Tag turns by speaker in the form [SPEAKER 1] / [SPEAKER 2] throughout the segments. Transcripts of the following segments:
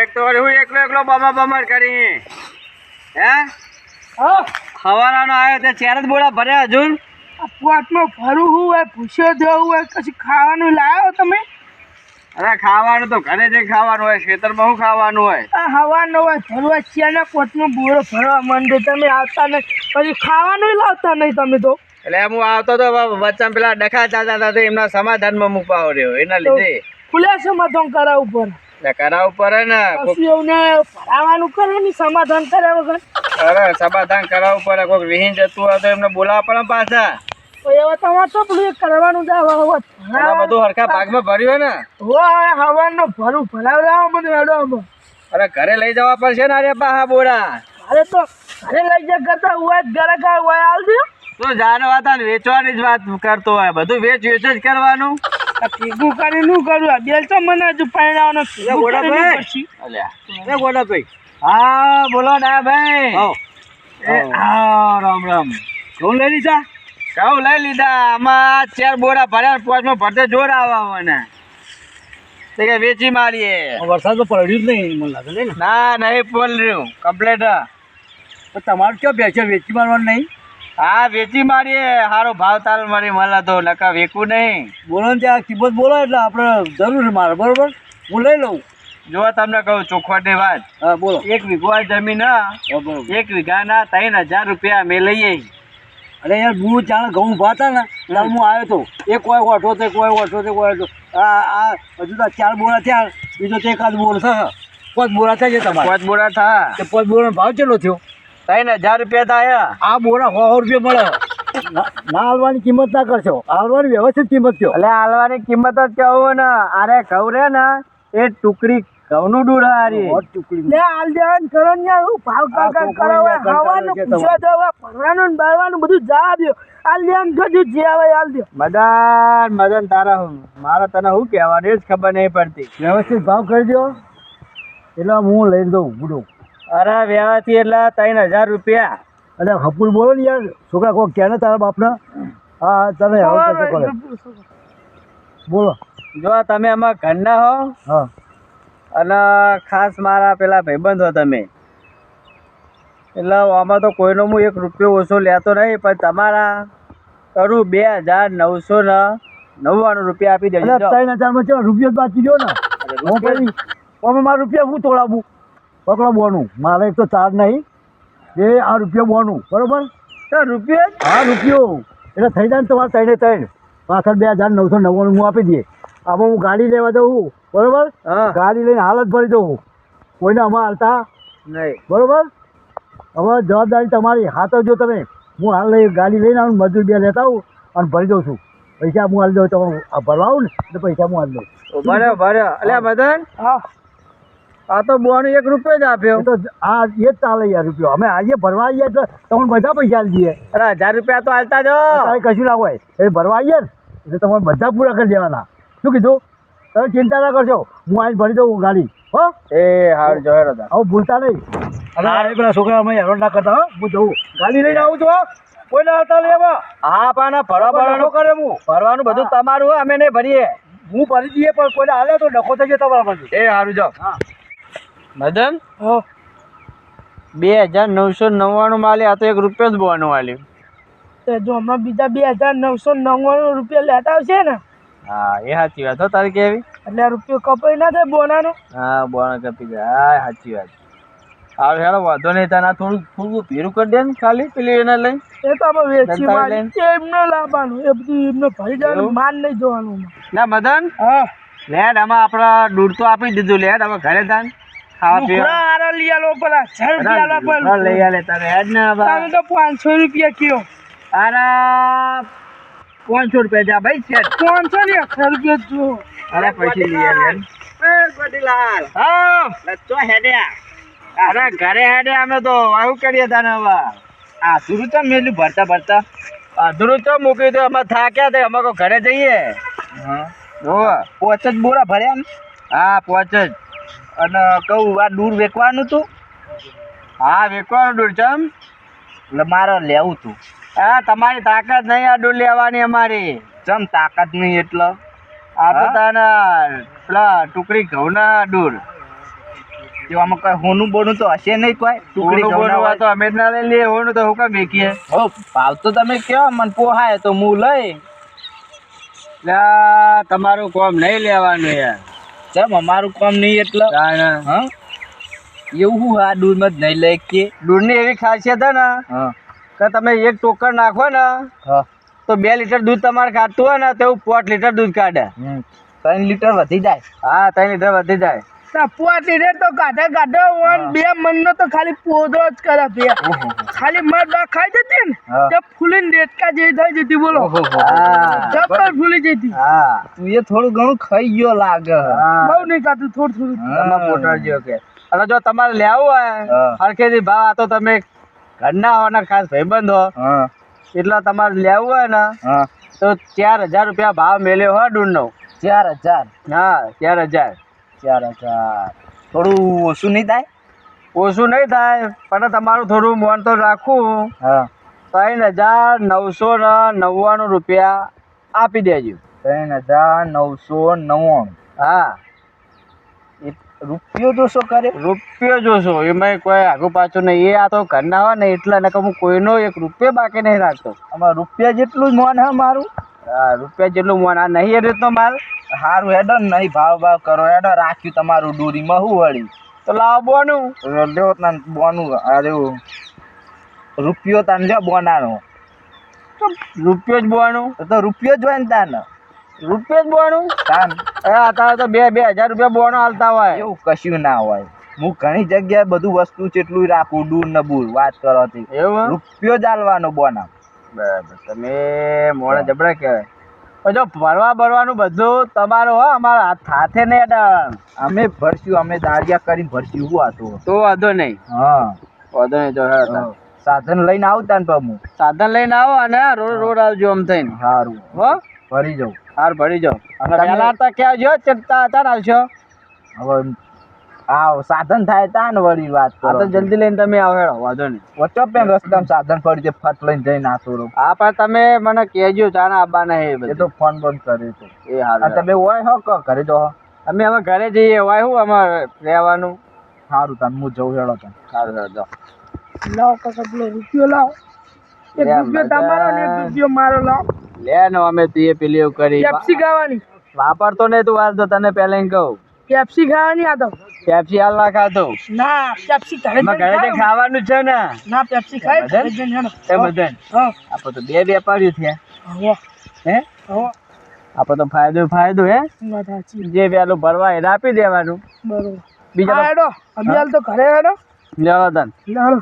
[SPEAKER 1] એક તો હું એકલો બમાર કરી હે હવારાનો આવ્યો તે ચાર જ બોરા ભર્યા હજુ
[SPEAKER 2] પોટમાં ભરું હોય પૂછ્યો દેવું હોય પછી ખાવાનું લાવ્યો તમે?
[SPEAKER 1] અરે ખાવાનું તો ઘરે જઈ ખાવાનું હોય, ખેતરમાં શું ખાવાનું હોય?
[SPEAKER 2] આ હવાનો હોય ભરવા ચાના પોટમાં બોરો ભરવા માંડે તમે આવતા નહીં, પછી ખાવાનું લાવતા નહીં તમે તો.
[SPEAKER 1] એટલે હું આવતો તો વચ્ચે પેલા ડખા ચાલતા હતા એમના સમાધાનમાં મૂકવા રહ્યો એના લીધે
[SPEAKER 2] ખુલ્લા સમાધાન કરાવવું પડે.
[SPEAKER 1] એટલે કરાવવું પડે ને.
[SPEAKER 2] પછી એમને ભરાવાનું કરે ને સમાધાન કર્યા વગર.
[SPEAKER 1] અરે સમાધાન કરાવવું પડે. કોઈક વિહીન જતું હોય તો એમને બોલાવવા પડે પાછા.
[SPEAKER 2] એવા તમારે તો પેલું કરવાનું જ
[SPEAKER 1] બધું હરખા ભાગમાં ભર્યું ને.
[SPEAKER 2] હવાનો ભરું ભરાવડાવો બધું હેડો.
[SPEAKER 1] અરે ઘરે લઈ જવા પડશે ને. અરે પાહા બોરા
[SPEAKER 2] અરે તો ઘરે લઈ જાય કરતા હોય ઘરે હોય હાલ દો.
[SPEAKER 1] તું જાણવા હતા ને વેચવાની જ વાત કરતો હોય. બધું વેચ જ કરવાનું.
[SPEAKER 2] ભેગું કરી નું કરું બેલ તો મને હજુ પરિણામનો
[SPEAKER 1] ભાઈ. હા બોલો ના ભાઈ. રામ રામ. ઘઉં લઈ લીધા? ઘઉં લઈ લીધા. આમાં 4 બોરા ભર્યા, 5માં ભરતે જોર આવવા મને વેચી મારીએ.
[SPEAKER 3] વરસાદ તો પડ્યું જ નહીં મને લાગે ને.
[SPEAKER 1] ના નહીં પડ્યું કમ્પ્લેટ.
[SPEAKER 3] તમારું ક્યાં બેસે વેચી મારવાનું નહીં?
[SPEAKER 1] હા વેચી મારીએ. સારો ભાવ તાલ મારી મળે તો નકા વેચવું નહીં.
[SPEAKER 3] બોલો ને ત્યાં કિંમત બોલો એટલે આપણે જરૂર મારે બરોબર હું લઈ લઉં.
[SPEAKER 1] જો તમને કહું ચોખવટની વાત.
[SPEAKER 3] હા બોલો.
[SPEAKER 1] 1 વીઘો જમીન 1 વીઘાના 3000 રૂપિયા અમે લઈએ.
[SPEAKER 3] અરે યાર હું જાણે ઘઉં ઉભા હતા ને ત્યારે હું આવ્યો હતો. એક કોઈ ઓઠો તે કોઈ ઓઠો તે કોઈ ઓઠો. આ હજુ તો 4 બોરા થયા, બીજો તો એકાદ બોર થશે. 5 બોરા થાય છે તમારે?
[SPEAKER 1] 5 બોરા થયા.
[SPEAKER 3] 5 બોરાનો ભાવ કેટલો થયો?
[SPEAKER 1] 3000 રૂપિયા થયા.
[SPEAKER 3] આ બોરા 100 રૂપિયા મળે. ના હાલવાની કિંમત ના કરશો, હાલવાની વ્યવસ્થિત કિંમત કહો.
[SPEAKER 1] એટલે હાલવાની કિંમત જ કહું ને. અરે ઘઉં રે ને એ ટુકડી ઘઉંનું દૂર હારી
[SPEAKER 2] ટુકડી હાલ દેવાનું કરો ને યાર. ભાવ કાકા કરો હવાનું પૂછો દો ભરવાનું ને બારવાનું બધું જા દો. હાલ દેવાનું ગજુ જે આવે હાલ દો.
[SPEAKER 1] મદન તારા મારે તને શું કહેવાનું એ જ ખબર નહીં પડતી.
[SPEAKER 3] વ્યવસ્થિત ભાવ કરી દો એટલે હું લઈ દઉં બુડો.
[SPEAKER 1] અરે વ્યવસ્થિત એટલે 3000 રૂપિયા.
[SPEAKER 3] અરે હપુલ બોલો ને યાર. છોકરા કોઈ કહે ને તારા બાપના. હા તમે બોલો.
[SPEAKER 1] જો તમે આમાં ઘરના હો.
[SPEAKER 3] હા
[SPEAKER 1] અને ખાસ મારા પેલા ભાઈબંધ હો તમે. એટલે આમાં તો કોઈનો હું 1 રૂપિયો ઓછો લેતો નહીં, પણ તમારા કરું 2999 રૂપિયા આપી દેજો.
[SPEAKER 3] 3000 ચાલો રૂપિયો બાકી દો ને. હું મારા રૂપિયા હું તોડાવું? પકડો બોનું. મારે એક તો ચાર્જ નહીં એ આ રૂપિયો બોનું બરોબર.
[SPEAKER 1] તો રૂપિયો?
[SPEAKER 3] હા રૂપિયો એટલે થઈ જાય ને તમારે 3 પાછળ 2999 હું આપી દઈએ. આમાં હું ગાડી લેવા દઉં બરોબર. ગાડી લઈને હાલ જ ભરી દઉં. કોઈને આમાં હાલતા
[SPEAKER 1] નહીં બરોબર.
[SPEAKER 3] હવે જવાબદારી તમારી. હાથ જો તમે. હું હાલ લઈ ગાડી લઈને આવું, મજૂર 2 લેતા આવું અને ભરી દઉં છું. પૈસા હું હાલ દઉં. તમે ભરવા આવું ને એટલે પૈસા હું હાલ દઉં.
[SPEAKER 1] બરાબર. અલ્યા મદન.
[SPEAKER 2] હા
[SPEAKER 1] આ તો બોનું 1 રૂપિયો જ આપ્યો.
[SPEAKER 3] તો આ એ જ ચાલે યાર રૂપિયો. અમે આવીએ ભરવા આવીએ એટલે તમને બધા પૈસા આપી દઈએ.
[SPEAKER 1] અરે 1000 રૂપિયા તો હાલતા જો.
[SPEAKER 3] તારે કશું ના હોય એ ભરવા આવીએ ને એટલે તમારે બધા પૂરા કરી દેવાના. શું કીધું? તમે ચિંતા ના કરશો. હું આવીને ભરી દઉં ગાડી. હો
[SPEAKER 1] એ હાર જો હેડો.
[SPEAKER 3] હવે ભૂલતા નહીં. અરે પેલા છોકરા અમે હેરાન ના કરતા. હો હું જઉં ગાડી લઈને આવું છું. કોઈ ના આવતા લેવા.
[SPEAKER 1] હા પાના ભરવાનું કરે. હું ભરવાનું બધું તમારું હોય, અમે નહીં ભરીએ.
[SPEAKER 3] હું ભરી દઈએ પણ કોઈને હાલે તો ડખો થઈ જાય તમારા પાસે.
[SPEAKER 1] એ સારું જાઓ.
[SPEAKER 3] હા
[SPEAKER 1] મદન.
[SPEAKER 2] હા
[SPEAKER 1] 2999 માલી. આ તો 1 રૂપિયો જ બોનું વાલ્યું.
[SPEAKER 2] જો હમણાં બીજા 2999 રૂપિયા લેતા આવશે ને.
[SPEAKER 1] હા એ સાચી વાત હો તારી કેવી.
[SPEAKER 2] એટલે રૂપિયો કપાઈ ના થાય બોનાનો.
[SPEAKER 1] હા બોના કપી જાય. હા સાચી વાત. હારું હેડો વાંધો નહીં. તને થોડું ભેરું કરી દે ને ખાલી પેલી એને લઈ.
[SPEAKER 2] એ તો અમે વેચી મારી એમને લાવવાનું. એ બધું એમને ભરી જવાનું. માન નહીં જોવાનું.
[SPEAKER 1] ના મદન.
[SPEAKER 2] હા
[SPEAKER 1] લેડ આમાં આપણા દૂધ તો આપી દીધું. લેડ હવે ઘરે તાન ખાવા પીવા
[SPEAKER 2] લઈ આલો પેલા 1000 રૂપિયા
[SPEAKER 1] લઈ આલે તારે હેડ ને.
[SPEAKER 2] તમે તો 500 રૂપિયા કયો.
[SPEAKER 1] અરે 500 રૂપિયા જા ભાઈ છે.
[SPEAKER 2] 500 ને 100 રૂપિયા જો.
[SPEAKER 1] અરે પછી લઈ આલે. એ ગોડીલાલ. હા લચ્ચો હેડ્યા. અરે ઘરે હેડે અમે તો આવું કરીએ તને. હવે આ સુરુ તો મેલું ભરતા અધૂરું તો મૂકી દો. અમે થાક્યા તે. અમે ઘરે જઈએ. હા 5 જ બોરા ભર્યા ને. હા 5 જ. અને કહું આ દૂર વેચવાનું તું? હા વેચવાનું દૂર. ચમ એટલે મારે લેવું તું. હા તમારી તાકાત નહીં આ દૂર લેવાની અમારી. ચમ તાકાત નહીં એટલે આ તો તને પેલા ટુકડી ઘઉંના દૂર. તેવામાં કોઈ હોનું બોનું તો હશે નહીં કોઈ ટુકડી બોનું તો અમે જ ના લઈ લઈએ હોનું તો હું કામ વેકીએ હો ભાવ તો તમે કયો મને પોહાય તો હું લઈ તમારું કામ નહીં લેવાનું યાર ચમ અમારું કામ નહીં એટલે હા એવું હું આ દૂધમાં જ નહીં લઈ કે દૂધની એવી ખાસિયત છે ને કે તમે એક ટોકર નાખો ને તો 2 લીટર દૂધ તમારે કાઢતું હોય ને તો એવું 5 લીટર દૂધ કાઢે 3 લીટર વધી જાય હા 3 લીટર વધી જાય
[SPEAKER 2] 5 લીટર તો કાઢે 2 મણનો તો ખાલી પોદરો જ કરે બે ખાલી મધ ખાઈ જતી ને તે ફૂલીને ડેટકા જેવી થઈ જતી બોલો જબર ફૂલી જતી
[SPEAKER 1] હા તું એ થોડું ઘણું ખાઈ ગયો લાગે
[SPEAKER 2] બહુ નહીં ખાતું થોડું
[SPEAKER 1] તમારે પોટાડજો કે અને જો તમારે લેવું હોય હરખેથી ભાવ આ તો તમે ઘરના હોવાના ખાસ ભાઈબંધ હો એટલે તમારે લેવું હોય ને તો 4000 રૂપિયા ભાવ મેલ્યો હો દૂધનો 4000 હા 4000 થોડું ઓછું નહીં થાય ઓછું નહીં થાય પણ તમારું થોડું મોન તો રાખું 3999 રૂપિયા આપી દેજો 3999 હા રૂપિયો જોશો કરે રૂપિયો જોશો એમાં કોઈ આગું પાછું નહીં એ આ તો ઘરના હોય ને એટલે ને હું કોઈનો 1 રૂપિયો બાકી નહીં રાખતો અમારે રૂપિયા જેટલું જ મોન હે મારું હા રૂપિયા જેટલું મોન આ નહીં એ રીતનો માલ સારું હેડો ને નહીં ભાવ કરો હેડો રાખ્યું તમારું દૂરીમાં શું વળી તો લાવો બોનું લ્યો તને બોનું અરે રૂપિયો તને લ્યો બોનાનો રૂપિયો જ બોનું તો રૂપિયો જ હોય ને તાને રૂપિયો જ બોનું તાન અત્યારે તો 2000 રૂપિયા બોનો હાલતા હોય એવું કશું ના હોય હું ઘણી જગ્યાએ બધું વસ્તુ જેટલું રાખું દૂર ને બૂર વાત કરો એવું રૂપિયો જ હાલવાનો બોના બરાબર તમે મોડે જબડા કહેવાય પણ જો ભરવા ભરવાનું બધું તમારું હો અમારા હાથે નહીં અમે ભરશું અમે દાળિયા કરીને ભરશું શું હતું તો વાંધો નહીં હા વાંધો નહીં જો સાધન લઈને આવતા ને હું સાધન લઈને આવો અને રોડ આવજો આમ થઈને સારું હો ભરી જાઉં હાર ભરી જાઓ અને પહેલા તો ક્યાં જો ચડતા હતા ને આવશો હવે આવ સાધન થાય તા ને વળી વાત કરો તો જલ્દી લઈને તમે આવો હેડો વાંધો નહીં વચ્ચે પેન રસ્તામાં સાધન પડી છે ફટ લઈને જઈને આતો રહો હા પણ તમે મને કહેજો ચાના આબા નહીં એ તો ફોન બંધ કર્યો છે એ હારું તમે હોય હો ઘરે જો અમે હવે ઘરે જઈએ હોય શું અમારે રહેવાનું સારું તમે હું જઉં હેડો તમે સારું હેડો
[SPEAKER 2] લાવો કાકા પેલો રૂપિયો લાવો 1 રૂપિયો તમારો ને 1 રૂપિયો મારો લાવો
[SPEAKER 1] લે ને અમે તું પેલી એવું કરી
[SPEAKER 2] પેપ્સી ખાવાની
[SPEAKER 1] વાપરતો નહીં તું વાર તો તને પહેલા કહું
[SPEAKER 2] પેપ્સી ખાવાની આ તો
[SPEAKER 1] પેપ્સી હાલ ના ખાતો
[SPEAKER 2] ના પેપ્સી ઘરે
[SPEAKER 1] ખાવાનું છે ને
[SPEAKER 2] ના પેપ્સી ખાય
[SPEAKER 1] બદન આપણે તો 2 વેપારીઓ થયા હે આપણે તો ફાયદો હે જે પેલું ભરવા એને આપી દેવાનું
[SPEAKER 2] બરોબર
[SPEAKER 1] બીજા
[SPEAKER 2] હેડો અમે હાલ તો ઘરે હેડો
[SPEAKER 1] લેવો તન
[SPEAKER 2] લેવો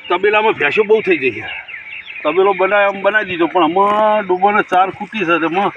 [SPEAKER 3] તબેલામાં ભેંસો બહુ થઈ ગઈ છે તબેલો બનાવી દીધો પણ આમાં ડૂબોને 4 ખૂટી છે તેમાં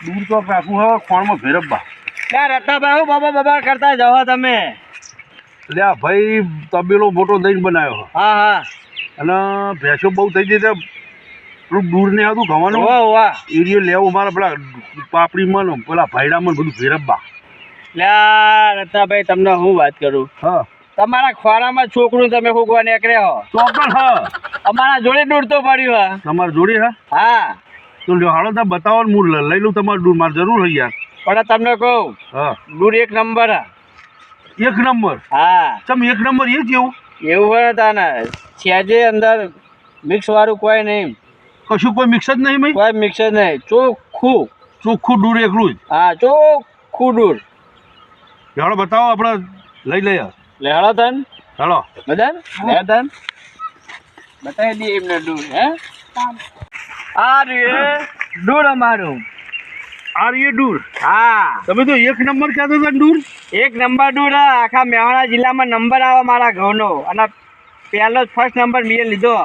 [SPEAKER 3] દૂર તો રાખવું હવે ખોણમાં ભેરબ્બા
[SPEAKER 1] ક્યાં રત્તાભાઈ હું બાબા કરતા જવા તમે
[SPEAKER 3] લ્યા ભાઈ તબેલો મોટો દઈને બનાવ્યો
[SPEAKER 1] હા
[SPEAKER 3] અને ભેંસો બહુ થઈ ગઈ છે પેલું દૂર ને આવતું ખાવાનું એરિયો લેવું મારે પેલા પાપડીમાં પેલા ભાઈડામાં બધું ભેરબ્બા
[SPEAKER 1] લ્યા રત્તાભાઈ તમને હું વાત કરું
[SPEAKER 3] હા
[SPEAKER 1] તમારા ખોરામાં છોકરું તમે ફૂગવા નીકળે હો
[SPEAKER 3] ચોક્કસ હા
[SPEAKER 1] અમારા જોડે દૂરતો પડ્યું
[SPEAKER 3] તમારે જોડી
[SPEAKER 1] હા
[SPEAKER 3] તો લ્યો હાલો તમે બતાવો ને હું લઈ લઉં તમારું દૂર મારે જરૂર હોય યાર
[SPEAKER 1] પણ તમને કહું
[SPEAKER 3] હા
[SPEAKER 1] દૂર 1 નંબર
[SPEAKER 3] 1 નંબર
[SPEAKER 1] હા
[SPEAKER 3] ચમ 1 નંબર એ જ
[SPEAKER 1] એવું હોય ને તાને છેજે અંદર મિક્સ વાળું કોઈ નહીં
[SPEAKER 3] કશું કોઈ મિક્સ જ નહીં ભાઈ
[SPEAKER 1] કોઈ મિક્સ જ નહીં ચોખ્ખું
[SPEAKER 3] દૂર એકલું જ
[SPEAKER 1] હા ચોખ્ખું દૂર
[SPEAKER 3] હાલો બતાવો આપણે લઈ લઈએ
[SPEAKER 1] લે હાલો તન
[SPEAKER 3] હાલો
[SPEAKER 1] બદન લે તન બતાવી દઈએ એમને દૂર હે આ રે દૂર અમારું
[SPEAKER 3] આ રે દૂર
[SPEAKER 1] હા
[SPEAKER 3] તમે તો 1 નંબર કહેતો હતા દૂર
[SPEAKER 1] 1 નંબર દૂર આખા મહેસાણા જિલ્લામાં નંબર આવે મારા ઘઉંનો અને પહેલો ફર્સ્ટ નંબર મેં લીધો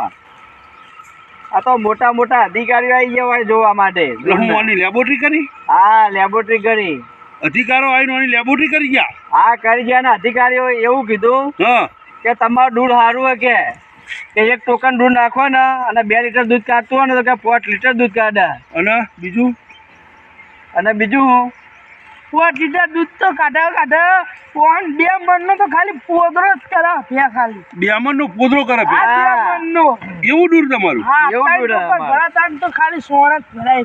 [SPEAKER 1] આ તો મોટા મોટા અધિકારીઓ આવી ગયા હોય જોવા માટે
[SPEAKER 3] હું આની લેબોરેટરી કરી
[SPEAKER 1] હા લેબોરેટરી કરી
[SPEAKER 3] અધિકારો આવીને આની લેબોરેટરી કરી ગયા
[SPEAKER 1] હા કરી ગયા ને અધિકારીઓ એવું કીધું
[SPEAKER 3] હા
[SPEAKER 1] કે તમારું દૂધ સારું હોય કે 1 ટોકન દૂધ નાખો ને અને 2 લીટર દૂધ કાઢતું હોય ને તો કે 5 લીટર દૂધ કાઢે
[SPEAKER 3] અને બીજું
[SPEAKER 2] 5 લીટર દૂધ તો કાઢે 2 મણનો તો ખાલી પોદરો જ કરે ત્યાં ખાલી
[SPEAKER 3] 2 મણનો પોદરો કરે
[SPEAKER 2] 2 મણનો
[SPEAKER 3] એવું દૂર તમારું
[SPEAKER 2] એવું દૂર ભરાતા તો ખાલી 16 જ ભરાય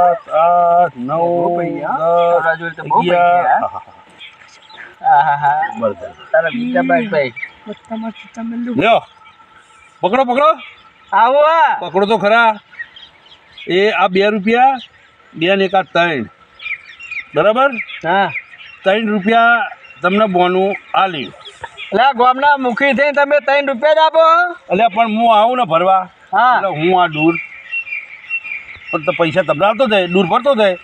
[SPEAKER 4] 8 9
[SPEAKER 1] તારા જોડે તો બહુ
[SPEAKER 4] 10
[SPEAKER 1] પૈસા, આહાહા.
[SPEAKER 4] બરાબર.
[SPEAKER 1] તારા બીજા ભાઈ
[SPEAKER 2] બધામાં ચિત્તા મેલું.
[SPEAKER 4] લ્યો પકડો પકડો
[SPEAKER 1] આવો આ.
[SPEAKER 4] પકડો તો ખરા. એ આ 2 રૂપિયા 2 ને 1 આ 3 બરાબર.
[SPEAKER 1] હા
[SPEAKER 4] 3 રૂપિયા તમને બોનું આલ્યું.
[SPEAKER 1] એટલે ગામના મુખી થઈને તમે 3 રૂપિયા જ આપો?
[SPEAKER 4] એટલે પણ હું આવું ને ભરવા
[SPEAKER 1] હા
[SPEAKER 4] એટલે હું આ દૂર પણ તો પૈસા તમને આવતો જાય દૂર ભરતો જાય.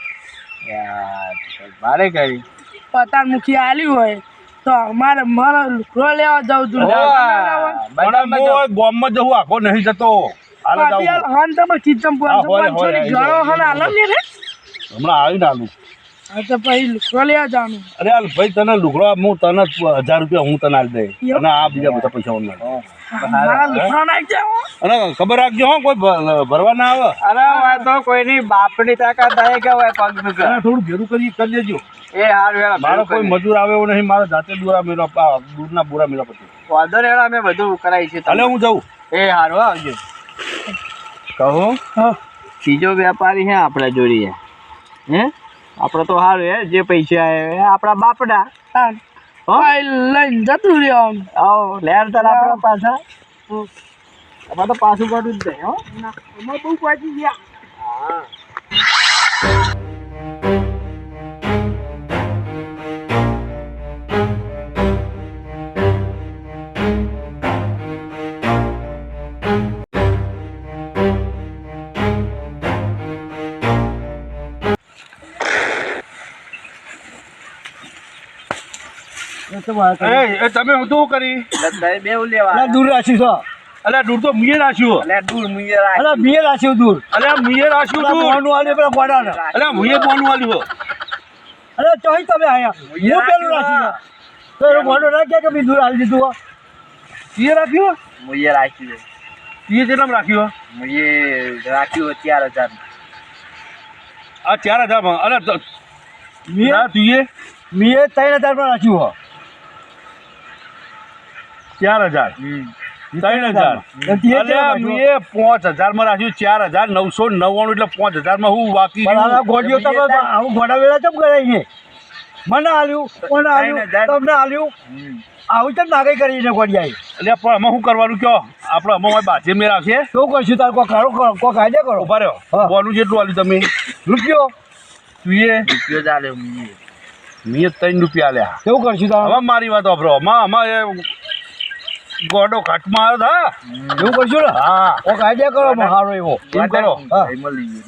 [SPEAKER 1] યાર, મારે કરી
[SPEAKER 2] પતાર મુખી આલ્યું હોય તો મારે લુકડો લેવા જાઉં છું.
[SPEAKER 4] પણ હું ગામમાં જવું આખો નહીં જતો હાલ જ આવું.
[SPEAKER 2] હન તમે ચિત્તમ
[SPEAKER 4] હા, હોય,
[SPEAKER 2] 500 ની
[SPEAKER 4] હોય,
[SPEAKER 2] ગણો હન આલો ને રે.
[SPEAKER 4] હમણાં આવીને આલું.
[SPEAKER 2] હા તો પછી લુકડો લેવા જવાનું.
[SPEAKER 4] અરે હાલ ભાઈ તને લુગડો હું તને 1000 રૂપિયા હું તને આલી દે અને આ બીજા બધા પૈસા હું આલી.
[SPEAKER 2] મારા લુકડો નાખી જાઓ.
[SPEAKER 4] અને ખબર રાખજો હો કોઈ ભરવા ના આવે.
[SPEAKER 1] અરે હોય તો કોઈની બાપની તાકાત થાય કે હોય પગ
[SPEAKER 4] અને
[SPEAKER 1] દુખે.
[SPEAKER 4] થોડું ભેરું કરી દેજો.
[SPEAKER 1] એ હારું હેડા,
[SPEAKER 4] મારો
[SPEAKER 1] ભેગું
[SPEAKER 4] કોઈ
[SPEAKER 1] કરી.
[SPEAKER 4] મજૂર આવે એવો નહીં. મારે જાતે દૂરના બોરા મેળવા પછી
[SPEAKER 1] વાંધો નહીં, હેડા, અમે બધું કરાવી છે
[SPEAKER 4] હાલે હું જાઉં.
[SPEAKER 1] એ હારું આવજો. કહો
[SPEAKER 2] હા
[SPEAKER 1] ત્રીજો વેપારી હે આપણા જોડીએ હે. આપણે તો હારું હે, જે પૈસા આવે આપણા બાપડા.
[SPEAKER 2] હા ભાઈ લઈને જતું રહેવાનું.
[SPEAKER 1] આવો લેર તાર આપણા પાછા. આમાં તો પાછું પાડું જ નહીં હો.
[SPEAKER 2] અમે બહુ પાછી ગયા.
[SPEAKER 1] હા
[SPEAKER 4] એ તમે હું શું કરી?
[SPEAKER 1] એટલે બેવ લેવા.
[SPEAKER 3] દૂર રાખ્યું છો.
[SPEAKER 4] અલ્યા દૂર તો મીએ રાખ્યું.
[SPEAKER 1] એટલે દૂર મુયે રાખ.
[SPEAKER 3] અરે બે રાખ્યું દૂર.
[SPEAKER 4] અલ્યા મીએ રાખ્યું
[SPEAKER 3] પેલા
[SPEAKER 4] દૂર.
[SPEAKER 3] મોનું આલ્યું પેલા ગોડાને.
[SPEAKER 4] અલ્યા મુએ બોનું આલ્યું.
[SPEAKER 3] અરે ચોઈ તમે આયા હું પેલું રાખ્યું તો એ મોનું રાખ્યા કે બીજું આલી દીધું હો?
[SPEAKER 4] મીએ રાખ્યું.
[SPEAKER 1] મુયે રાખ્યું.
[SPEAKER 4] મીએ કેટલામાં રાખ્યું?
[SPEAKER 1] મુયે રાખ્યું 4000.
[SPEAKER 4] આ 4000 માં. અરે
[SPEAKER 3] મીએ
[SPEAKER 4] ના તુંએ
[SPEAKER 3] મીએ 3000 માં રાખ્યું હો.
[SPEAKER 4] 4000 3000. અલ્યા મીએ 5000 માં રાખ્યું. 4999 એટલે 5000 માં હું બાકી
[SPEAKER 3] પણ આના
[SPEAKER 4] રહ્યું.
[SPEAKER 3] ગોડીઓ તમે આવું ગોડા વેળા કેમ કરાય છે? મને આલ્યું કોને આલ્યું
[SPEAKER 1] 3000.
[SPEAKER 3] તમને આલ્યું આવું કેમ નાગાઈ કરીને ગોડિયાએ
[SPEAKER 4] એટલે પણ આમાં શું કરવાનું કયો? આપણે આમાં બાજે મેં રાખીએ.
[SPEAKER 3] શું કરશું તાર કોઈ કરો કોઈ કાયદે કરો
[SPEAKER 4] ઉભા રહ્યો.
[SPEAKER 3] હા.
[SPEAKER 4] બોનું જેટલું આલ્યું તમે?
[SPEAKER 3] રૂપિયો
[SPEAKER 4] તુંએ
[SPEAKER 1] રૂપિયો ચાલે મુયે.
[SPEAKER 4] મીએ 3 રૂપિયા આલ્યા.
[SPEAKER 3] કેવું કરશું તાર
[SPEAKER 4] હવે મારી વાત વાપરો. આમાં એ ગોડો ઘાટમાં આવ્યો
[SPEAKER 3] એવું કરશું ને
[SPEAKER 4] હતા. હા
[SPEAKER 3] કોઈ કાયદે કરો સારો એવો
[SPEAKER 4] એમ કરો.
[SPEAKER 3] હા.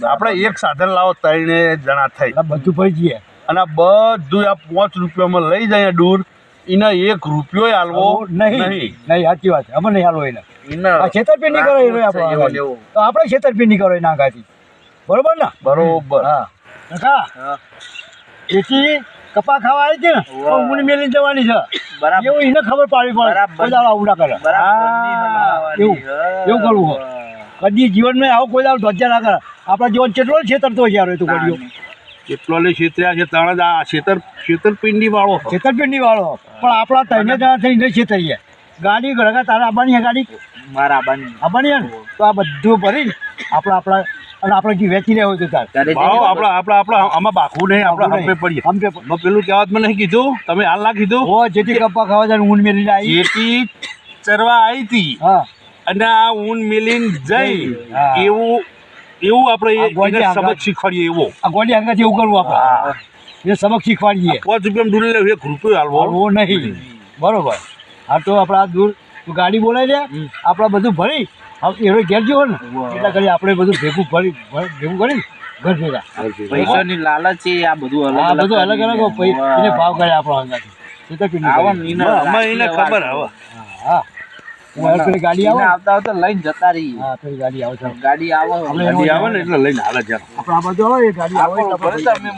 [SPEAKER 4] આપણે એક સાધન લાવો 3 જણા થઈ
[SPEAKER 3] આ બધું પડી જઈએ
[SPEAKER 4] અને આ બધું આ 5 રૂપિયામાં લઈ જાય દૂર. એના 1 રૂપિયો આલવો
[SPEAKER 3] નહીં
[SPEAKER 4] નહીં.
[SPEAKER 3] નહીં સાચી વાત છે અમે નહીં હાલો એને
[SPEAKER 1] ઈનો
[SPEAKER 3] આ છેતરપિંડી કરો એ આપણે
[SPEAKER 1] એવું લેવું.
[SPEAKER 3] તો આપણે છેતરપિંડી કરો એ નાગાથી બરોબર ને
[SPEAKER 4] બરોબર.
[SPEAKER 3] હા કાકા
[SPEAKER 1] હા,
[SPEAKER 3] એથી કપા ખાવા આવી છે ને તો
[SPEAKER 1] વાહ.
[SPEAKER 3] ઊંઘની મેલી જવાની છે
[SPEAKER 1] બરાબર.
[SPEAKER 3] એવું એને ખબર પાડવી પડે
[SPEAKER 1] બરાબર.
[SPEAKER 3] કોઈ દાડો આવું ના કરે
[SPEAKER 1] બરાબરની
[SPEAKER 3] હા,
[SPEAKER 1] હલાવાની.
[SPEAKER 3] એવું એવું કરવું હોય કદી જીવનમાં આવું કોઈ દાડો ધ્વજા ના કરે આપણા જીવન કેટલો છેતરતો હોય યાર એ તો કર્યો
[SPEAKER 4] એટલો લે છેતર્યા છે તાણે જ આ છેતરપિંડી વાળો
[SPEAKER 3] છેતરપિંડી વાળો પણ આપણા ત્રણે જણા થઈને છેતરીએ ગાડી ઘણા તારે આવવાની છે ગાડી
[SPEAKER 1] મારા બાની
[SPEAKER 3] આવવાની છે ને તો આ બધું ભરીને આપણા અને આપણે જે વેચી લેવું હતું તાર
[SPEAKER 1] ઘરે
[SPEAKER 4] ભાવ આપણા આમાં બાખવું નહીં આપણે હંપે પડીએ
[SPEAKER 3] હંપે
[SPEAKER 4] મેં પેલું કહેવત મને નહીં કીધું તમે હાલ ના કીધું
[SPEAKER 3] ઓ જેથી કપ્પા ખાવા જાય ઊન મેલીને આવી
[SPEAKER 4] જેટી ચરવા આવી હતી
[SPEAKER 3] હા
[SPEAKER 4] અને આ ઊન મેલીને જઈ
[SPEAKER 3] હા.
[SPEAKER 4] એવું આપણે
[SPEAKER 3] આ ગોળી
[SPEAKER 4] એને
[SPEAKER 3] આગળ.
[SPEAKER 4] સબક શીખવાડીએ એવો
[SPEAKER 3] આ ગોડી અંગાથી એવું કરવું આપણે એ સબક શીખવાડીએ
[SPEAKER 4] 5 રૂપિયા ડૂલે લે 1 રૂપિયો હાલવો
[SPEAKER 3] ઓ નહીં બરોબર હા તો આપણે આ દૂર તું ગાડી બોલાવી લે આપણે બધું ભરી એનો ઘેર જેવો ને એટલા કરી આપણે બધું ભેગું કરી ઘર ભેગા
[SPEAKER 1] પૈસાની લાલચ છે આ બધું
[SPEAKER 3] આ
[SPEAKER 1] અલગ
[SPEAKER 3] બધું અલગ અલગ એને ભાવ કરે આપણો અંગાથી છેતરપિંડી
[SPEAKER 1] આવા
[SPEAKER 3] કરે.
[SPEAKER 1] મીના
[SPEAKER 4] અમે એને ખબર હવે
[SPEAKER 3] હા હું પેલી ગાડી આવે ને?
[SPEAKER 1] આવતા આવતા લઈને જતા રહી
[SPEAKER 3] હા પેલી ગાડી આવે છે
[SPEAKER 1] ગાડી આવો
[SPEAKER 3] આપણે
[SPEAKER 4] ગાડી આવે ને એટલે લઈને હાલે છે
[SPEAKER 3] આપણે આ બાજુ આવે એ ગાડી આવે એટલે આપણે
[SPEAKER 1] તમે